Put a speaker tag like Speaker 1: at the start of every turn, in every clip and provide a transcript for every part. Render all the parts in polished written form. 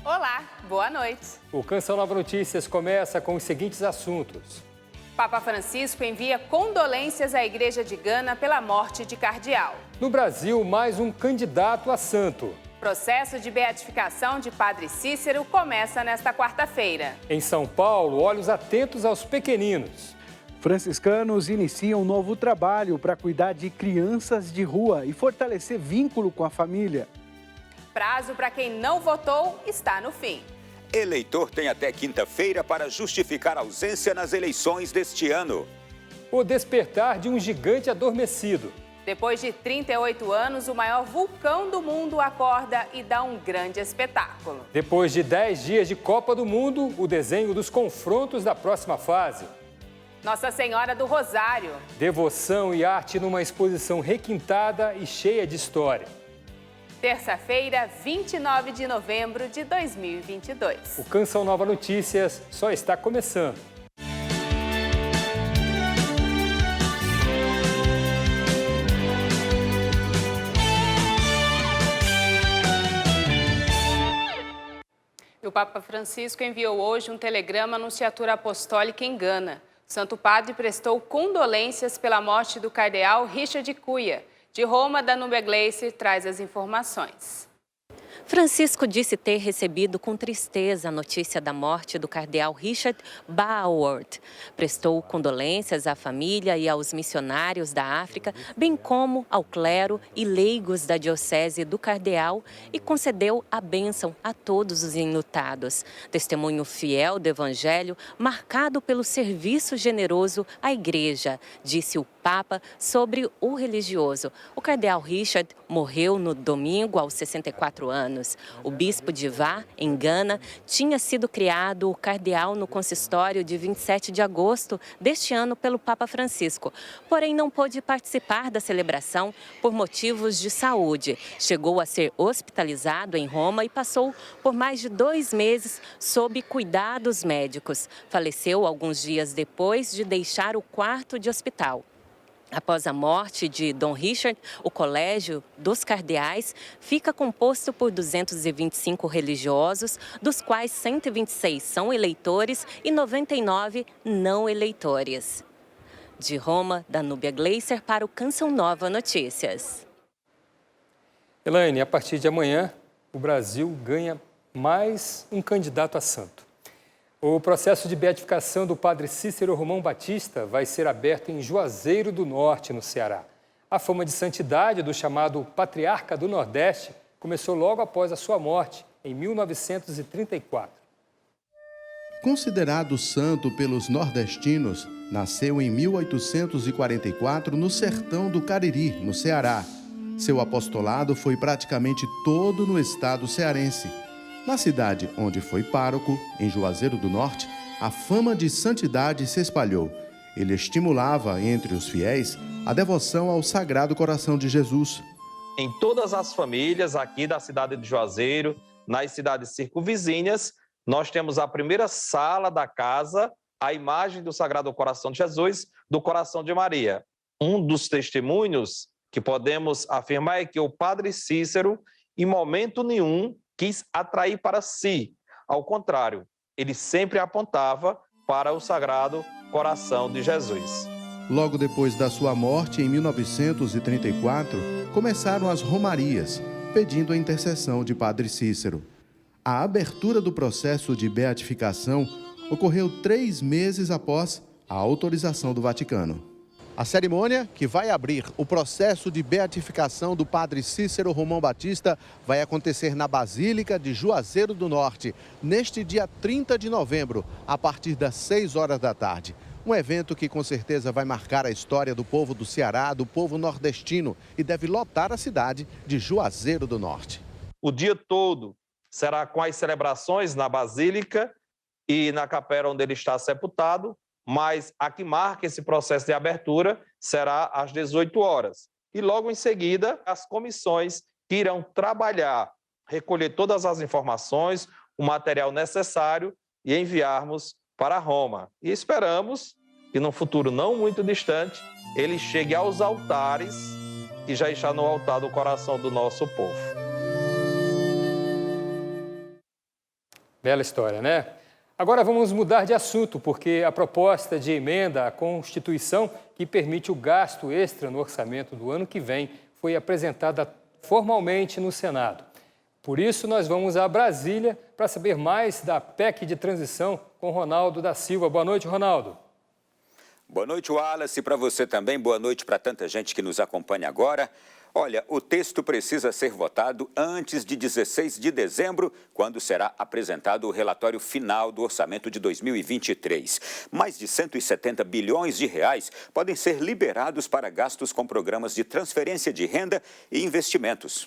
Speaker 1: Olá, boa noite.
Speaker 2: O Canção Nova Notícias começa com os seguintes assuntos.
Speaker 1: Papa Francisco envia condolências à Igreja de Gana pela morte de cardeal.
Speaker 2: No Brasil, mais um candidato a santo.
Speaker 1: Processo de beatificação de Padre Cícero começa nesta quarta-feira.
Speaker 2: Em São Paulo, olhos atentos aos pequeninos.
Speaker 3: Franciscanos iniciam um novo trabalho para cuidar de crianças de rua e fortalecer vínculo com a família.
Speaker 1: Prazo para quem não votou está no fim.
Speaker 4: Eleitor tem até quinta-feira para justificar ausência nas eleições deste ano.
Speaker 2: O despertar de um gigante adormecido.
Speaker 1: Depois de 38 anos, o maior vulcão do mundo acorda e dá um grande espetáculo.
Speaker 2: Depois de 10 dias de Copa do Mundo, o desenho dos confrontos da próxima fase.
Speaker 1: Nossa Senhora do Rosário.
Speaker 2: Devoção e arte numa exposição requintada e cheia de história.
Speaker 1: Terça-feira, 29 de novembro de 2022.
Speaker 2: O Canção Nova Notícias só está começando.
Speaker 1: O Papa Francisco enviou hoje um telegrama à Nunciatura Apostólica em Gana. O Santo Padre prestou condolências pela morte do cardeal Richard Cuia. De Roma, Danúbia Gleiser traz as informações.
Speaker 5: Francisco disse ter recebido com tristeza a notícia da morte do cardeal Richard Bauwert. Prestou condolências à família e aos missionários da África, bem como ao clero e leigos da diocese do cardeal e concedeu a bênção a todos os enlutados. Testemunho fiel do Evangelho, marcado pelo serviço generoso à Igreja, disse o Papa sobre o religioso. O cardeal Richard morreu no domingo aos 64 anos. O bispo de Vá, em Gana, tinha sido criado o cardeal no consistório de 27 de agosto deste ano pelo Papa Francisco. Porém, não pôde participar da celebração por motivos de saúde. Chegou a ser hospitalizado em Roma e passou por mais de 2 meses sob cuidados médicos. Faleceu alguns dias depois de deixar o quarto de hospital. Após a morte de Dom Richard, o Colégio dos Cardeais fica composto por 225 religiosos, dos quais 126 são eleitores e 99 não eleitores. De Roma, Danúbia Gleiser para o Canção Nova Notícias.
Speaker 2: Elaine, a partir de amanhã, o Brasil ganha mais um candidato a santo. O processo de beatificação do padre Cícero Romão Batista vai ser aberto em Juazeiro do Norte, no Ceará. A fama de santidade do chamado Patriarca do Nordeste começou logo após a sua morte, em 1934.
Speaker 6: Considerado santo pelos nordestinos, nasceu em 1844 no sertão do Cariri, no Ceará. Seu apostolado foi praticamente todo no estado cearense. Na cidade onde foi pároco, em Juazeiro do Norte, a fama de santidade se espalhou. Ele estimulava entre os fiéis a devoção ao Sagrado Coração de Jesus.
Speaker 7: Em todas as famílias aqui da cidade de Juazeiro, nas cidades circunvizinhas, nós temos a primeira sala da casa, a imagem do Sagrado Coração de Jesus, do Coração de Maria. Um dos testemunhos que podemos afirmar é que o padre Cícero, em momento nenhum, quis atrair para si. Ao contrário, ele sempre apontava para o Sagrado Coração de Jesus.
Speaker 6: Logo depois da sua morte, em 1934, começaram as romarias, pedindo a intercessão de Padre Cícero. A abertura do processo de beatificação ocorreu 3 meses após a autorização do Vaticano. A cerimônia, que vai abrir o processo de beatificação do padre Cícero Romão Batista, vai acontecer na Basílica de Juazeiro do Norte, neste dia 30 de novembro, a partir das 6 horas da tarde. Um evento que com certeza vai marcar a história do povo do Ceará, do povo nordestino, e deve lotar a cidade de Juazeiro do Norte.
Speaker 7: O dia todo será com as celebrações na Basílica e na capela onde ele está sepultado, mas a que marca esse processo de abertura será às 18 horas. E logo em seguida, as comissões que irão trabalhar, recolher todas as informações, o material necessário e enviarmos para Roma. E esperamos que, num futuro não muito distante, ele chegue aos altares que já está no altar do coração do nosso povo.
Speaker 2: Bela história, né? Agora vamos mudar de assunto, porque a proposta de emenda à Constituição que permite o gasto extra no orçamento do ano que vem foi apresentada formalmente no Senado. Por isso, nós vamos a Brasília para saber mais da PEC de transição com Ronaldo da Silva. Boa noite, Ronaldo.
Speaker 4: Boa noite, Wallace, para você também. Boa noite para tanta gente que nos acompanha agora. Olha, o texto precisa ser votado antes de 16 de dezembro, quando será apresentado o relatório final do orçamento de 2023. Mais de 170 bilhões de reais podem ser liberados para gastos com programas de transferência de renda e investimentos.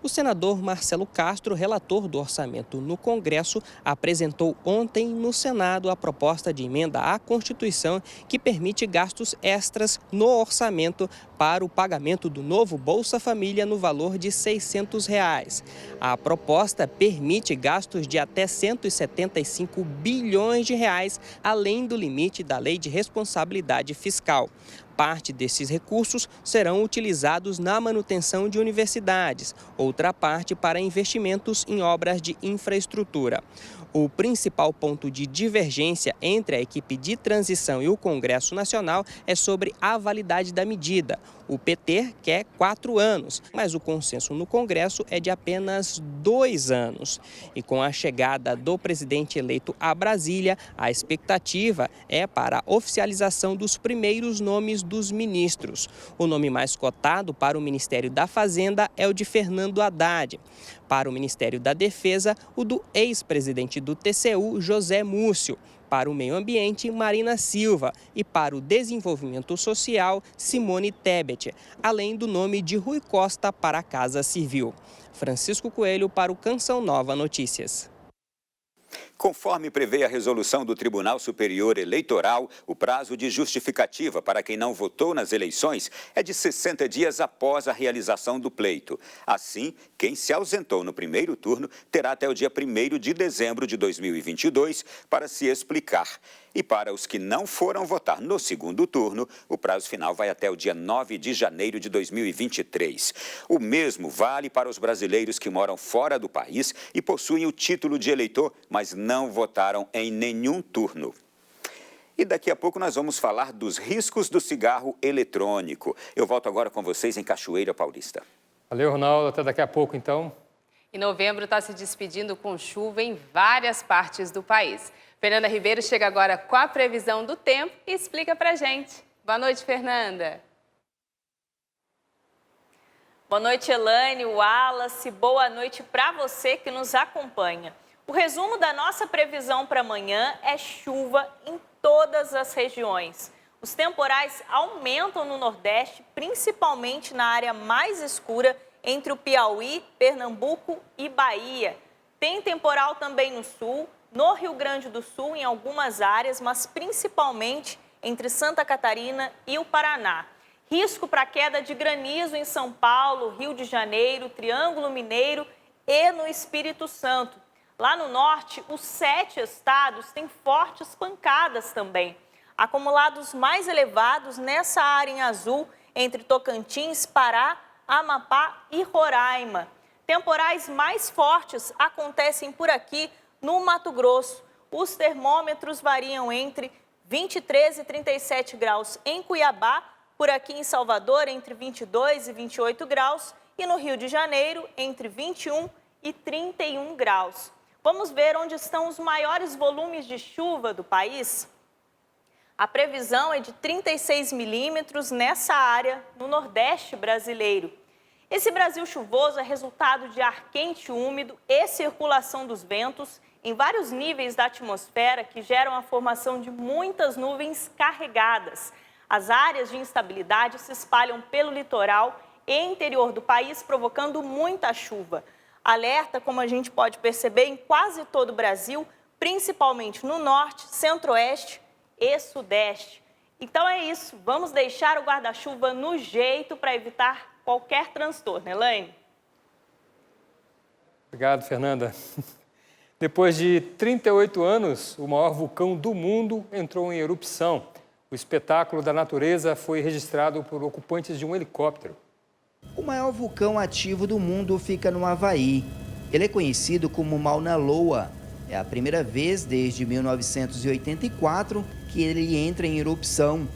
Speaker 8: O senador Marcelo Castro, relator do orçamento no Congresso, apresentou ontem no Senado a proposta de emenda à Constituição que permite gastos extras no orçamento para o pagamento do novo Bolsa Família no valor de R$ 600. A proposta permite gastos de até 175 bilhões de reais, além do limite da Lei de Responsabilidade Fiscal. Parte desses recursos serão utilizados na manutenção de universidades, outra parte para investimentos em obras de infraestrutura. O principal ponto de divergência entre a equipe de transição e o Congresso Nacional é sobre a validade da medida. O PT quer 4 anos, mas o consenso no Congresso é de apenas 2 anos. E com a chegada do presidente eleito a Brasília, a expectativa é para a oficialização dos primeiros nomes dos ministros. O nome mais cotado para o Ministério da Fazenda é o de Fernando Haddad. Para o Ministério da Defesa, o do ex-presidente do TCU, José Múcio. Para o Meio Ambiente, Marina Silva. E para o Desenvolvimento Social, Simone Tebet. Além do nome de Rui Costa para a Casa Civil. Francisco Coelho para o Canção Nova Notícias.
Speaker 4: Conforme prevê a resolução do Tribunal Superior Eleitoral, o prazo de justificativa para quem não votou nas eleições é de 60 dias após a realização do pleito. Assim, quem se ausentou no primeiro turno terá até o dia 1º de dezembro de 2022 para se explicar. E para os que não foram votar no segundo turno, o prazo final vai até o dia 9 de janeiro de 2023. O mesmo vale para os brasileiros que moram fora do país e possuem o título de eleitor, mas não votaram em nenhum turno. E daqui a pouco nós vamos falar dos riscos do cigarro eletrônico. Eu volto agora com vocês em Cachoeira Paulista.
Speaker 2: Valeu, Ronaldo. Até daqui a pouco, então.
Speaker 1: E novembro está se despedindo com chuva em várias partes do país. Fernanda Ribeiro chega agora com a previsão do tempo e explica pra gente. Boa noite, Fernanda.
Speaker 9: Boa noite, Elaine, Wallace. Boa noite para você que nos acompanha. O resumo da nossa previsão para amanhã é chuva em todas as regiões. Os temporais aumentam no Nordeste, principalmente na área mais escura entre o Piauí, Pernambuco e Bahia. Tem temporal também no Sul, no Rio Grande do Sul, em algumas áreas, mas principalmente entre Santa Catarina e o Paraná. Risco para queda de granizo em São Paulo, Rio de Janeiro, Triângulo Mineiro e no Espírito Santo. Lá no norte, os 7 estados têm fortes pancadas também. Acumulados mais elevados nessa área em azul, entre Tocantins, Pará, Amapá e Roraima. Temporais mais fortes acontecem por aqui no Mato Grosso. Os termômetros variam entre 23 e 37 graus em Cuiabá, por aqui em Salvador entre 22 e 28 graus e no Rio de Janeiro entre 21 e 31 graus. Vamos ver onde estão os maiores volumes de chuva do país? A previsão é de 36 milímetros nessa área no Nordeste brasileiro. Esse Brasil chuvoso é resultado de ar quente e úmido e circulação dos ventos em vários níveis da atmosfera que geram a formação de muitas nuvens carregadas. As áreas de instabilidade se espalham pelo litoral e interior do país, provocando muita chuva. Alerta, como a gente pode perceber, em quase todo o Brasil, principalmente no norte, centro-oeste e sudeste. Então é isso, vamos deixar o guarda-chuva no jeito para evitar qualquer transtorno, Elaine.
Speaker 2: Obrigado, Fernanda. Depois de 38 anos, o maior vulcão do mundo entrou em erupção. O espetáculo da natureza foi registrado por ocupantes de um helicóptero.
Speaker 10: O maior vulcão ativo do mundo fica no Havaí. Ele é conhecido como Mauna Loa. É a primeira vez desde 1984 que ele entra em erupção.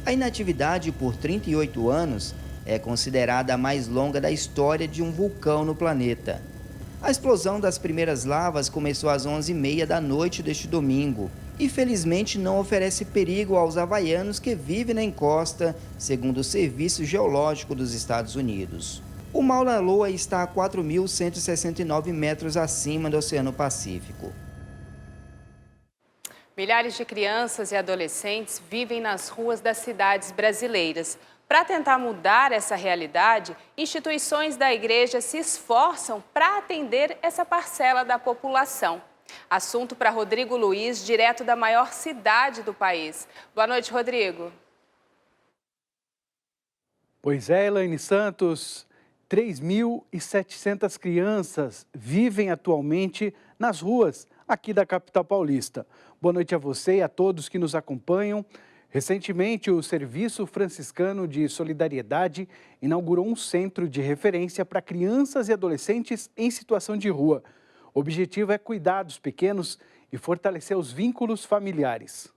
Speaker 10: A inatividade por 38 anos é considerada a mais longa da história de um vulcão no planeta. A explosão das primeiras lavas começou às 11h30 da noite deste domingo e felizmente não oferece perigo aos havaianos que vivem na encosta, segundo o Serviço Geológico dos Estados Unidos. O Mauna Loa está a 4.169 metros acima do Oceano Pacífico.
Speaker 1: Milhares de crianças e adolescentes vivem nas ruas das cidades brasileiras. Para tentar mudar essa realidade, instituições da igreja se esforçam para atender essa parcela da população. Assunto para Rodrigo Luiz, direto da maior cidade do país. Boa noite, Rodrigo.
Speaker 3: Pois é, Elaine Santos. 3.700 crianças vivem atualmente nas ruas aqui da capital paulista. Boa noite a você e a todos que nos acompanham. Recentemente, o Serviço Franciscano de Solidariedade inaugurou um centro de referência para crianças e adolescentes em situação de rua. O objetivo é cuidar dos pequenos e fortalecer os vínculos familiares.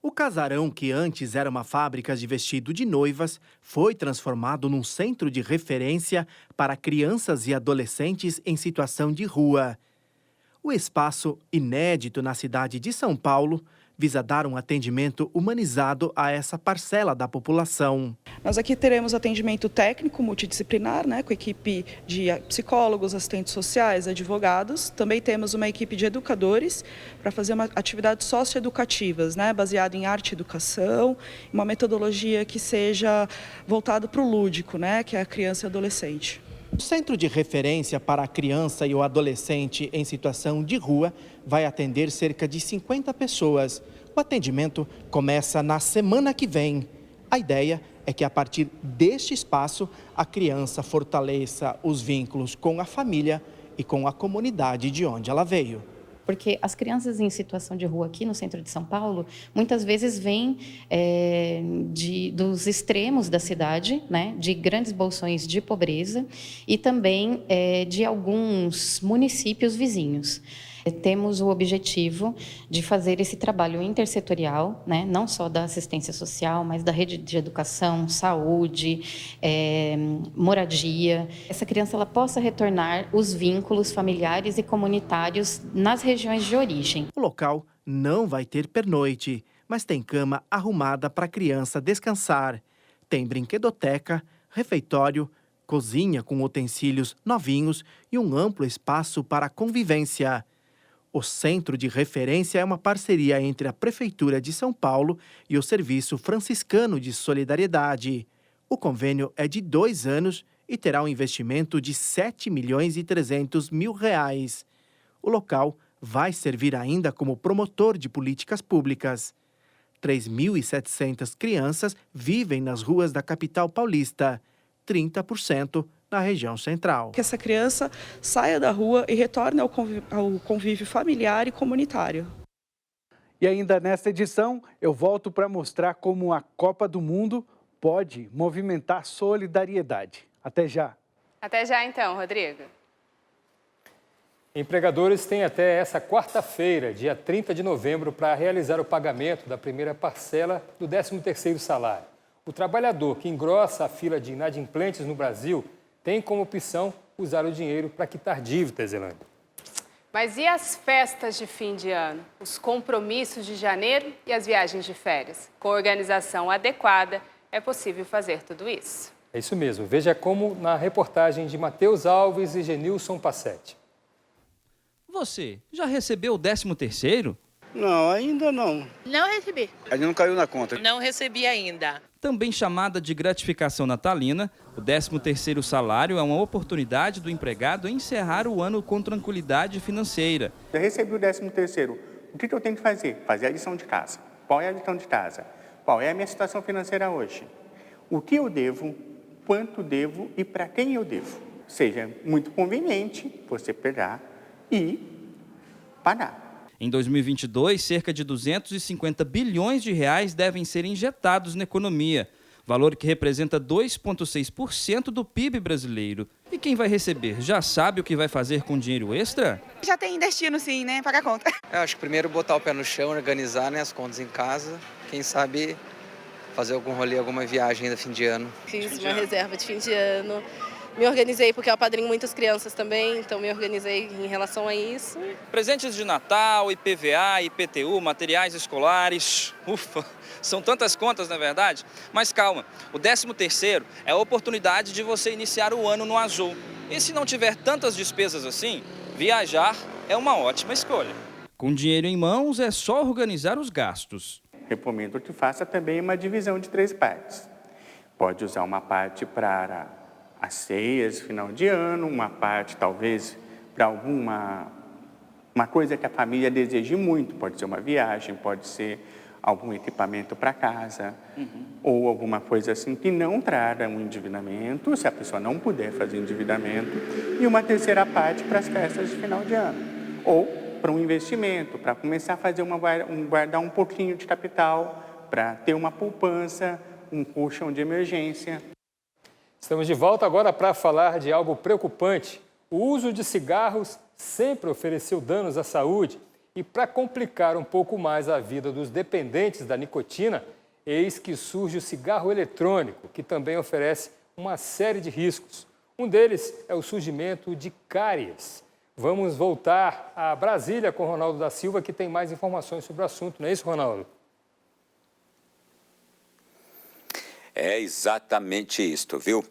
Speaker 11: O casarão, que antes era uma fábrica de vestido de noivas, foi transformado num centro de referência para crianças e adolescentes em situação de rua. O espaço, inédito na cidade de São Paulo, visa dar um atendimento humanizado a essa parcela da população.
Speaker 12: Nós aqui teremos atendimento técnico multidisciplinar, com equipe de psicólogos, assistentes sociais, advogados. Também temos uma equipe de educadores para fazer atividades socioeducativas, baseada em arte e educação, uma metodologia que seja voltada para o lúdico, que é a criança e adolescente.
Speaker 11: O Centro de Referência para a Criança e o Adolescente em Situação de Rua vai atender cerca de 50 pessoas. O atendimento começa na semana que vem. A ideia é que, a partir deste espaço, a criança fortaleça os vínculos com a família e com a comunidade de onde ela veio.
Speaker 13: Porque as crianças em situação de rua aqui no centro de São Paulo, muitas vezes vêm dos extremos da cidade, de grandes bolsões de pobreza e também de alguns municípios vizinhos. Temos o objetivo de fazer esse trabalho intersetorial, não só da assistência social, mas da rede de educação, saúde, moradia. Essa criança ela possa retornar os vínculos familiares e comunitários nas regiões de origem.
Speaker 11: O local não vai ter pernoite, mas tem cama arrumada para a criança descansar. Tem brinquedoteca, refeitório, cozinha com utensílios novinhos e um amplo espaço para convivência. O Centro de Referência é uma parceria entre a Prefeitura de São Paulo e o Serviço Franciscano de Solidariedade. O convênio é de 2 anos e terá um investimento de R$ 7.300.000. O local vai servir ainda como promotor de políticas públicas. 3.700 crianças vivem nas ruas da capital paulista, 30% na região central.
Speaker 12: Que essa criança saia da rua e retorne ao convívio familiar e comunitário.
Speaker 3: E ainda nesta edição, eu volto para mostrar como a Copa do Mundo pode movimentar solidariedade. Até já.
Speaker 1: Até já então, Rodrigo.
Speaker 2: Empregadores têm até essa quarta-feira, dia 30 de novembro, para realizar o pagamento da primeira parcela do 13º salário. O trabalhador que engrossa a fila de inadimplentes no Brasil tem como opção usar o dinheiro para quitar dívidas, Elane.
Speaker 1: Mas e as festas de fim de ano? Os compromissos de janeiro e as viagens de férias? Com organização adequada, é possível fazer tudo isso.
Speaker 2: É isso mesmo. Veja como na reportagem de Matheus Alves e Genilson Passetti.
Speaker 14: Você já recebeu o 13º?
Speaker 15: Não, ainda não.
Speaker 16: Não recebi.
Speaker 15: Ainda não caiu na conta.
Speaker 16: Não recebi ainda.
Speaker 14: Também chamada de gratificação natalina, o 13º salário é uma oportunidade do empregado encerrar o ano com tranquilidade financeira.
Speaker 15: Eu recebi o 13º. O que eu tenho que fazer? Fazer a lição de casa. Qual é a lição de casa? Qual é a minha situação financeira hoje? O que eu devo, quanto devo e para quem eu devo? Seja muito conveniente você pegar e pagar.
Speaker 14: Em 2022, cerca de 250 bilhões de reais devem ser injetados na economia. valor que representa 2,6% do PIB brasileiro. E quem vai receber já sabe o que vai fazer com dinheiro extra?
Speaker 17: Já tem destino sim, né? Pagar a conta.
Speaker 18: Eu acho que primeiro botar o pé no chão, organizar, né, as contas em casa. Quem sabe fazer algum rolê, alguma viagem ainda fim de ano.
Speaker 19: Fiz uma reserva de fim de ano. Me organizei porque eu apadrinho muitas crianças também, então me organizei em relação a isso.
Speaker 14: Presentes de Natal, IPVA, IPTU, materiais escolares, ufa, são tantas contas na verdade. Mas calma, o 13º é a oportunidade de você iniciar o ano no azul. E se não tiver tantas despesas assim, viajar é uma ótima escolha. Com dinheiro em mãos é só organizar os gastos.
Speaker 15: Recomendo que faça também uma divisão de 3 partes. Pode usar uma parte para as ceias, final de ano, uma parte talvez para uma coisa que a família deseje muito, pode ser uma viagem, pode ser algum equipamento para casa, ou alguma coisa assim que não traga um endividamento, se a pessoa não puder fazer endividamento, e uma terceira parte para as festas de final de ano, ou para um investimento, para começar a fazer guardar um pouquinho de capital, para ter uma poupança, um colchão de emergência.
Speaker 2: Estamos de volta agora para falar de algo preocupante. O uso de cigarros sempre ofereceu danos à saúde e, para complicar um pouco mais a vida dos dependentes da nicotina, eis que surge o cigarro eletrônico, que também oferece uma série de riscos. Um deles é o surgimento de cáries. Vamos voltar a Brasília com o Ronaldo da Silva, que tem mais informações sobre o assunto. Não é isso, Ronaldo?
Speaker 4: É exatamente isto, viu?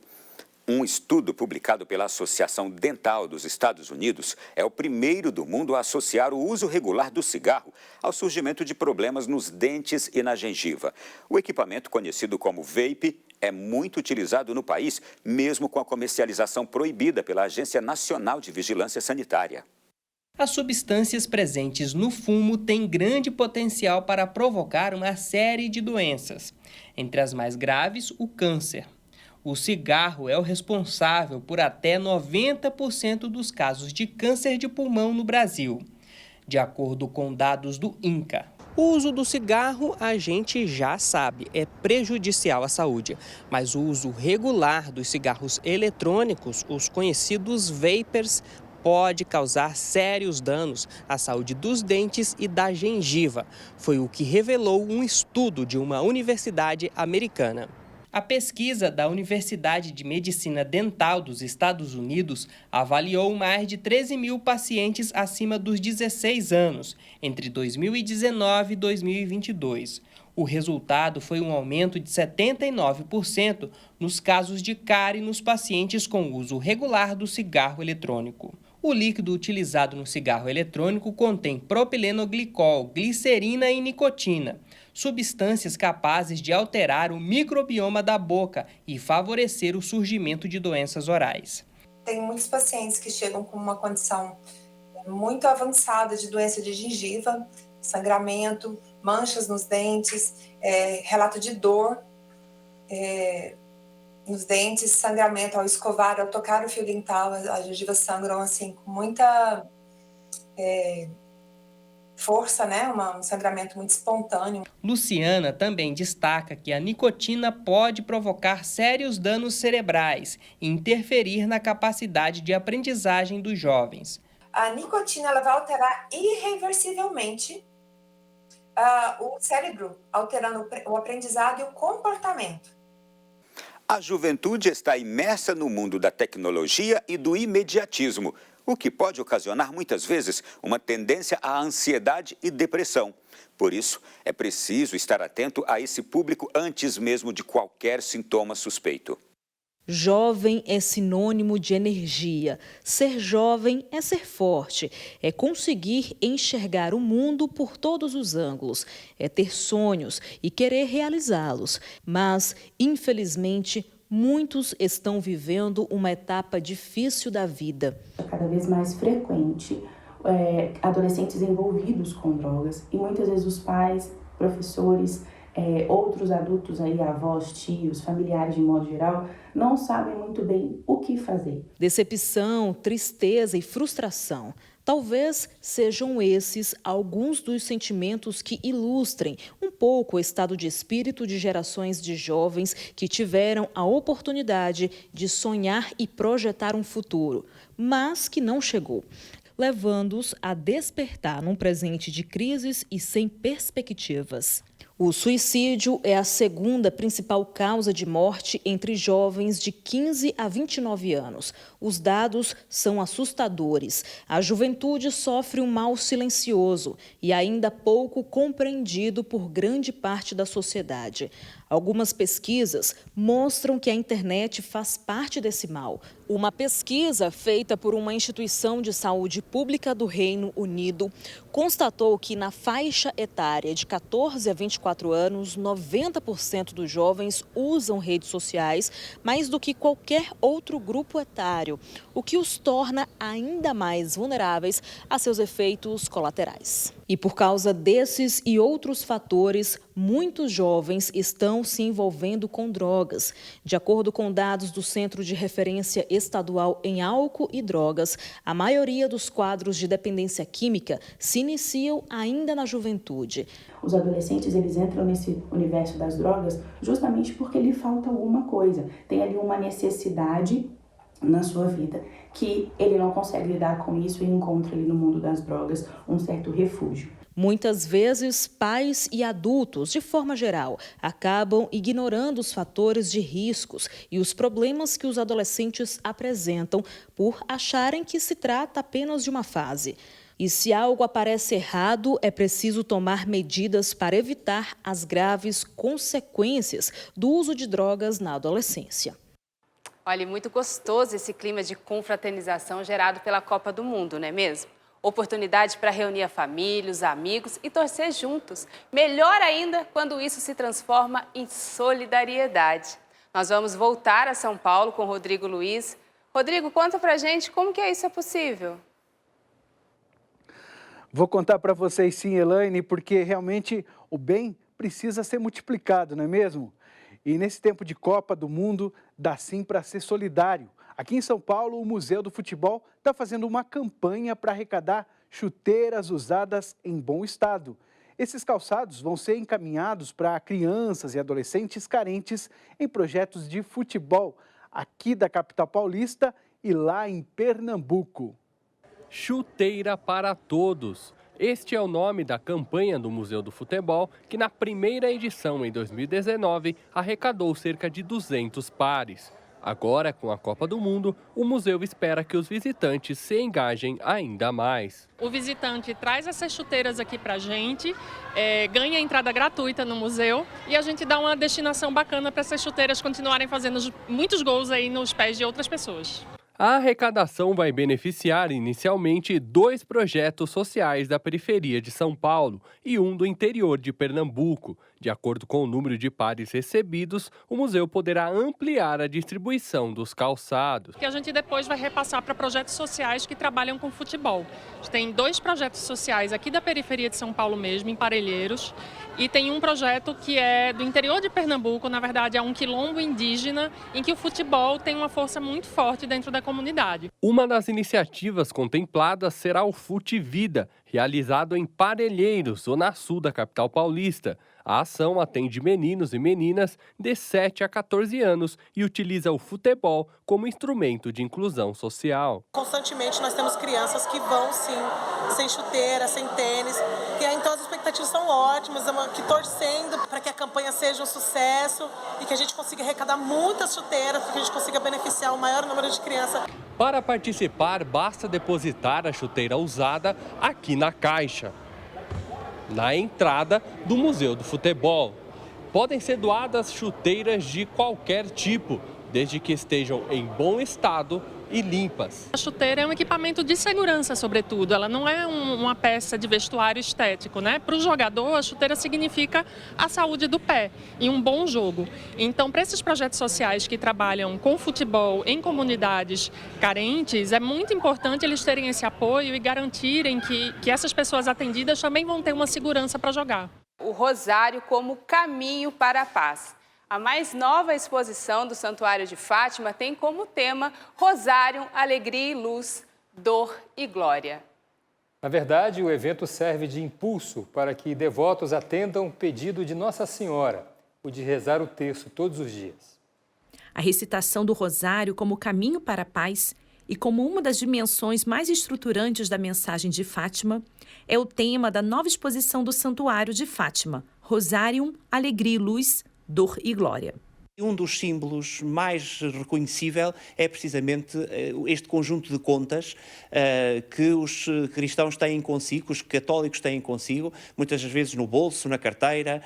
Speaker 4: Um estudo publicado pela Associação Dental dos Estados Unidos é o primeiro do mundo a associar o uso regular do cigarro ao surgimento de problemas nos dentes e na gengiva. O equipamento, conhecido como vape, é muito utilizado no país, mesmo com a comercialização proibida pela Agência Nacional de Vigilância Sanitária.
Speaker 8: As substâncias presentes no fumo têm grande potencial para provocar uma série de doenças. Entre as mais graves, o câncer. O cigarro é o responsável por até 90% dos casos de câncer de pulmão no Brasil, de acordo com dados do INCA. O uso do cigarro, a gente já sabe, é prejudicial à saúde. Mas o uso regular dos cigarros eletrônicos, os conhecidos vapers, pode causar sérios danos à saúde dos dentes e da gengiva. Foi o que revelou um estudo de uma universidade americana. A pesquisa da Universidade de Medicina Dental dos Estados Unidos avaliou mais de 13 mil pacientes acima dos 16 anos, entre 2019 e 2022. O resultado foi um aumento de 79% nos casos de cárie nos pacientes com uso regular do cigarro eletrônico. O líquido utilizado no cigarro eletrônico contém propilenoglicol, glicerina e nicotina, substâncias capazes de alterar o microbioma da boca e favorecer o surgimento de doenças orais.
Speaker 20: Tem muitos pacientes que chegam com uma condição muito avançada de doença de gengiva, sangramento, manchas nos dentes, relato de dor nos dentes, sangramento ao escovar, ao tocar o fio dental, as gengivas sangram assim com muita força, né? Um sangramento muito espontâneo.
Speaker 8: Luciana também destaca que a nicotina pode provocar sérios danos cerebrais e interferir na capacidade de aprendizagem dos jovens.
Speaker 20: A nicotina ela vai alterar irreversivelmente o cérebro, alterando o aprendizado e o comportamento.
Speaker 4: A juventude está imersa no mundo da tecnologia e do imediatismo, o que pode ocasionar muitas vezes uma tendência à ansiedade e depressão. Por isso, é preciso estar atento a esse público antes mesmo de qualquer sintoma suspeito.
Speaker 21: Jovem é sinônimo de energia. Ser jovem é ser forte, é conseguir enxergar o mundo por todos os ângulos, é ter sonhos e querer realizá-los. Mas, infelizmente, muitos estão vivendo uma etapa difícil da vida.
Speaker 22: Cada vez mais frequente adolescentes envolvidos com drogas e muitas vezes os pais, professores, outros adultos, avós, tios, familiares de modo geral, não sabem muito bem o que fazer.
Speaker 21: Decepção, tristeza e frustração. Talvez sejam esses alguns dos sentimentos que ilustrem um pouco o estado de espírito de gerações de jovens que tiveram a oportunidade de sonhar e projetar um futuro, mas que não chegou, levando-os a despertar num presente de crises e sem perspectivas. O suicídio é a segunda principal causa de morte entre jovens de 15 a 29 anos. Os dados são assustadores. A juventude sofre um mal silencioso e ainda pouco compreendido por grande parte da sociedade. Algumas pesquisas mostram que a internet faz parte desse mal. Uma pesquisa feita por uma instituição de saúde pública do Reino Unido constatou que na faixa etária de 14 a 24 anos, 90% dos jovens usam redes sociais mais do que qualquer outro grupo etário, o que os torna ainda mais vulneráveis a seus efeitos colaterais. E por causa desses e outros fatores, muitos jovens estão se envolvendo com drogas. De acordo com dados do Centro de Referência Estadual em Álcool e Drogas, a maioria dos quadros de dependência química se iniciam ainda na juventude.
Speaker 22: Os adolescentes, eles entram nesse universo das drogas justamente porque lhe falta alguma coisa. Tem ali uma necessidade na sua vida que ele não consegue lidar com isso e encontra ali no mundo das drogas um certo refúgio.
Speaker 21: Muitas vezes, pais e adultos, de forma geral, acabam ignorando os fatores de riscos e os problemas que os adolescentes apresentam por acharem que se trata apenas de uma fase. E se algo aparece errado, é preciso tomar medidas para evitar as graves consequências do uso de drogas na adolescência.
Speaker 1: Olha, muito gostoso esse clima de confraternização gerado pela Copa do Mundo, não é mesmo? Oportunidade para reunir a família, os amigos e torcer juntos. Melhor ainda quando isso se transforma em solidariedade. Nós vamos voltar a São Paulo com o Rodrigo Luiz. Rodrigo, conta pra gente como que isso é possível.
Speaker 3: Vou contar para vocês sim, Elaine, porque realmente o bem precisa ser multiplicado, não é mesmo? E nesse tempo de Copa do Mundo, dá sim para ser solidário. Aqui em São Paulo, o Museu do Futebol está fazendo uma campanha para arrecadar chuteiras usadas em bom estado. Esses calçados vão ser encaminhados para crianças e adolescentes carentes em projetos de futebol aqui da capital paulista e lá em Pernambuco.
Speaker 5: Chuteira para Todos. Este é o nome da campanha do Museu do Futebol, que na primeira edição, em 2019, arrecadou cerca de 200 pares. Agora, com a Copa do Mundo, o museu espera que os visitantes se engajem ainda mais.
Speaker 6: O visitante traz essas chuteiras aqui pra gente, ganha entrada gratuita no museu e a gente dá uma destinação bacana para essas chuteiras continuarem fazendo muitos gols aí nos pés de outras pessoas.
Speaker 5: A arrecadação vai beneficiar inicialmente 2 projetos sociais da periferia de São Paulo e um do interior de Pernambuco. De acordo com o número de pares recebidos, o museu poderá ampliar a distribuição dos calçados.
Speaker 6: Que a gente depois vai repassar para projetos sociais que trabalham com futebol. A gente tem 2 projetos sociais aqui da periferia de São Paulo mesmo, em Parelheiros, e tem um projeto que é do interior de Pernambuco, na verdade é um quilombo indígena, em que o futebol tem uma força muito forte dentro da comunidade.
Speaker 5: Uma das iniciativas contempladas será o Fute Vida, realizado em Parelheiros, zona sul da capital paulista. A ação atende meninos e meninas de 7 a 14 anos e utiliza o futebol como instrumento de inclusão social.
Speaker 23: Constantemente nós temos crianças que vão sim, sem chuteira, sem tênis, e aí, então as expectativas são ótimas, que torcendo para que a campanha seja um sucesso e que a gente consiga arrecadar muitas chuteiras, para que a gente consiga beneficiar o maior número de crianças.
Speaker 5: Para participar, basta depositar a chuteira usada aqui na caixa, na entrada do Museu do Futebol. Podem ser doadas chuteiras de qualquer tipo, desde que estejam em bom estado e limpas.
Speaker 6: A chuteira é um equipamento de segurança, sobretudo. Ela não é uma peça de vestuário estético, né? Para o jogador, a chuteira significa a saúde do pé e um bom jogo. Então, para esses projetos sociais que trabalham com futebol em comunidades carentes, é muito importante eles terem esse apoio e garantirem que essas pessoas atendidas também vão ter uma segurança para jogar.
Speaker 1: O Rosário como caminho para a paz. A mais nova exposição do Santuário de Fátima tem como tema Rosário, Alegria e Luz, Dor e Glória.
Speaker 2: Na verdade, o evento serve de impulso para que devotos atendam o pedido de Nossa Senhora, o de rezar o terço todos os dias.
Speaker 7: A recitação do rosário como caminho para a paz e como uma das dimensões mais estruturantes da mensagem de Fátima é o tema da nova exposição do Santuário de Fátima, Rosarium, Alegria e Luz, Dor e Glória.
Speaker 9: Um dos símbolos mais reconhecível é precisamente este conjunto de contas que os cristãos têm consigo, que os católicos têm consigo, muitas vezes no bolso, na carteira,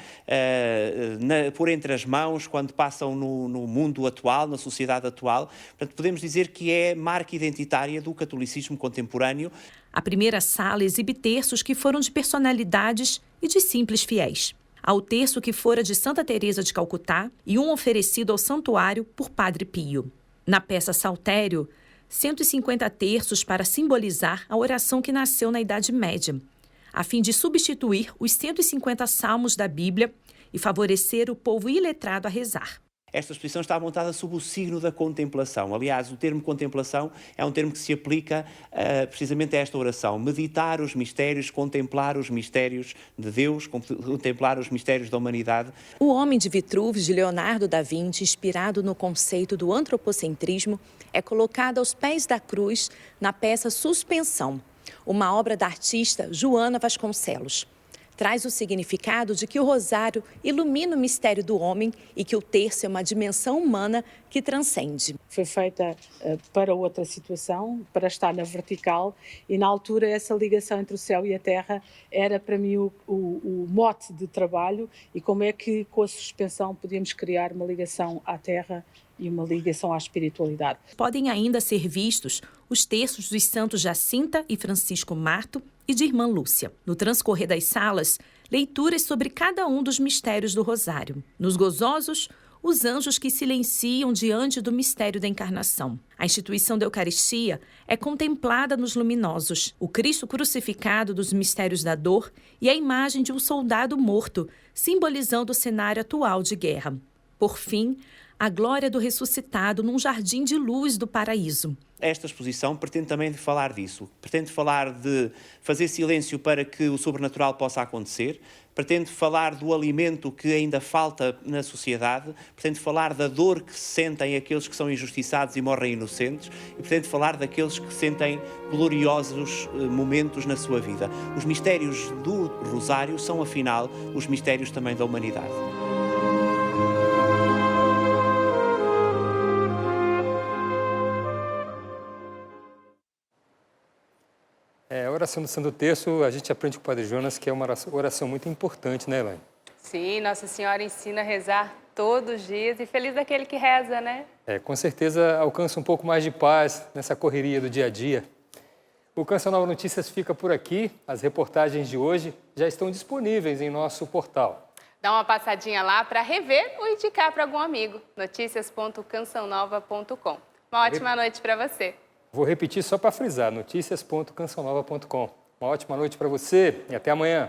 Speaker 9: por entre as mãos, quando passam no mundo atual, na sociedade atual. Portanto, podemos dizer que é marca identitária do catolicismo contemporâneo.
Speaker 7: A primeira sala exibe terços que foram de personalidades e de simples fiéis. Há o terço que fora de Santa Teresa de Calcutá e um oferecido ao santuário por Padre Pio. Na peça Saltério, 150 terços para simbolizar a oração que nasceu na Idade Média, a fim de substituir os 150 salmos da Bíblia e favorecer o povo iletrado a rezar.
Speaker 9: Esta exposição está montada sob o signo da contemplação. Aliás, o termo contemplação é um termo que se aplica precisamente a esta oração. Meditar os mistérios, contemplar os mistérios de Deus, contemplar os mistérios da humanidade.
Speaker 21: O Homem de Vitruves, de Leonardo da Vinci, inspirado no conceito do antropocentrismo, é colocado aos pés da cruz na peça Suspensão, uma obra da artista Joana Vasconcelos. Traz o significado de que o rosário ilumina o mistério do homem e que o terço é uma dimensão humana que transcende.
Speaker 10: Foi feita para outra situação, para estar na vertical, e na altura essa ligação entre o céu e a terra era para mim o mote de trabalho, e como é que com a suspensão podíamos criar uma ligação à terra e uma ligação à espiritualidade.
Speaker 7: Podem ainda ser vistos os terços dos santos Jacinta e Francisco Marto e de Irmã Lúcia. No transcorrer das salas, leituras sobre cada um dos mistérios do Rosário. Nos gozosos, os anjos que silenciam diante do mistério da encarnação. A instituição da Eucaristia é contemplada nos luminosos, o Cristo crucificado dos mistérios da dor e a imagem de um soldado morto, simbolizando o cenário atual de guerra. Por fim, a glória do ressuscitado num jardim de luz do paraíso.
Speaker 9: Esta exposição pretende também falar disso, pretende falar de fazer silêncio para que o sobrenatural possa acontecer, pretende falar do alimento que ainda falta na sociedade, pretende falar da dor que sentem aqueles que são injustiçados e morrem inocentes e pretende falar daqueles que sentem gloriosos momentos na sua vida. Os mistérios do Rosário são, afinal, os mistérios também da humanidade.
Speaker 2: A oração do Santo Terço, a gente aprende com o Padre Jonas que é uma oração muito importante, né, Elaine?
Speaker 1: Sim, Nossa Senhora ensina a rezar todos os dias e feliz daquele que reza, né?
Speaker 2: Com certeza alcança um pouco mais de paz nessa correria do dia a dia. O Canção Nova Notícias fica por aqui. As reportagens de hoje já estão disponíveis em nosso portal.
Speaker 1: Dá uma passadinha lá para rever ou indicar para algum amigo. noticias.cançãonova.com. Uma ótima noite para você.
Speaker 2: Vou repetir só para frisar, noticias.cançãonova.com. Uma ótima noite para você e até amanhã.